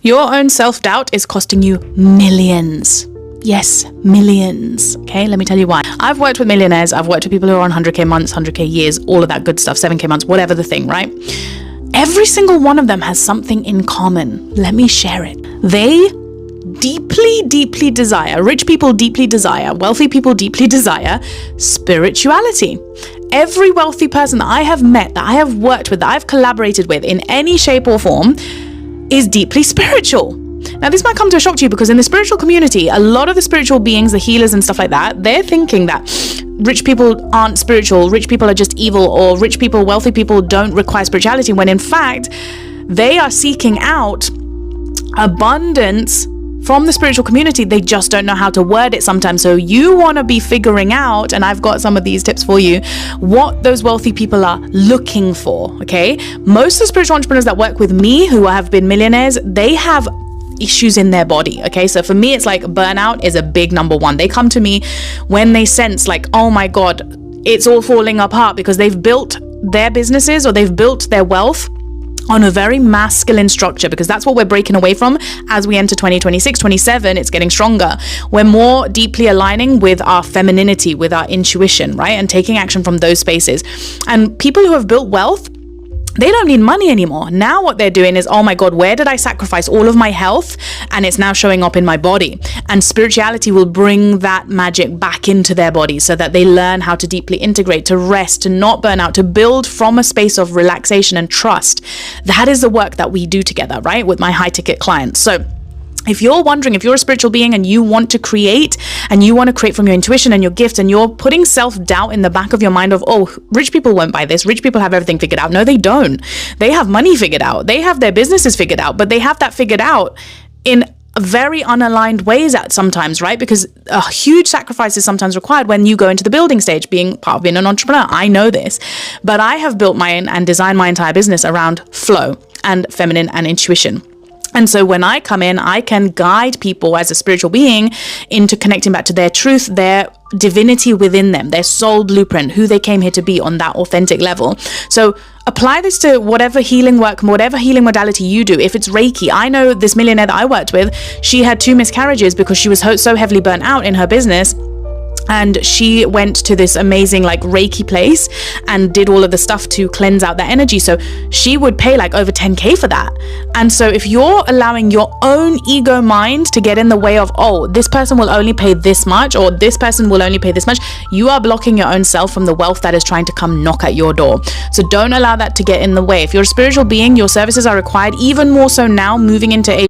Your own self-doubt is costing you millions. Yes, millions. Okay, let me tell you why. I've worked with millionaires. I've worked with people who are on 100K months, 100K years, all of that good stuff, 7K months, whatever the thing, right? Every single one of them has something in common. Let me share it. They deeply, deeply desire, rich people deeply desire, wealthy people deeply desire spirituality. Every wealthy person that I have met, that I have worked with, that I've collaborated with in any shape or form is deeply spiritual. Now, this might come to a shock to you because in the spiritual community, a lot of the spiritual beings, the healers and stuff like that, they're thinking that rich people aren't spiritual, rich people are just evil, or rich people, wealthy people don't require spirituality, when in fact, they are seeking out abundance from the spiritual community. They just don't know how to word it sometimes. So you want to be figuring out, and I've got some of these tips for you, what those wealthy people are looking for, okay? Most of the spiritual entrepreneurs that work with me who have been millionaires, they have issues in their body, okay? So for me, it's like burnout is a big number one. They come to me when they sense like, oh my God, it's all falling apart because they've built their businesses or they've built their wealth on a very masculine structure, because that's what we're breaking away from as we enter 2026, 27, it's getting stronger. We're more deeply aligning with our femininity, with our intuition, right? And taking action from those spaces. And people who have built wealth, they don't need money anymore. Now what they're doing is, oh my God, where did I sacrifice all of my health? And it's now showing up in my body. And spirituality will bring that magic back into their body so that they learn how to deeply integrate, to rest, to not burn out, to build from a space of relaxation and trust. That is the work that we do together, right? With my high ticket clients. So if you're wondering, if you're a spiritual being and you want to create from your intuition and your gift, and you're putting self-doubt in the back of your mind of, oh, rich people won't buy this, rich people have everything figured out. No, they don't. They have money figured out. They have their businesses figured out, but they have that figured out in very unaligned ways at sometimes, right? Because a huge sacrifice is sometimes required when you go into the building stage, being part of being an entrepreneur. I know this, but I have built and designed my entire business around flow and feminine and intuition. And so when I come in, I can guide people as a spiritual being into connecting back to their truth, their divinity within them, their soul blueprint, who they came here to be on that authentic level. So apply this to whatever healing work, whatever healing modality you do. If it's Reiki, I know this millionaire that I worked with, she had 2 miscarriages because she was so heavily burnt out in her business. And she went to this amazing like Reiki place and did all of the stuff to cleanse out that energy. So she would pay like over 10K for that. And so if you're allowing your own ego mind to get in the way of, oh, this person will only pay this much, or this person will only pay this much, you are blocking your own self from the wealth that is trying to come knock at your door. So don't allow that to get in the way. If you're a spiritual being, your services are required, even more so now moving into a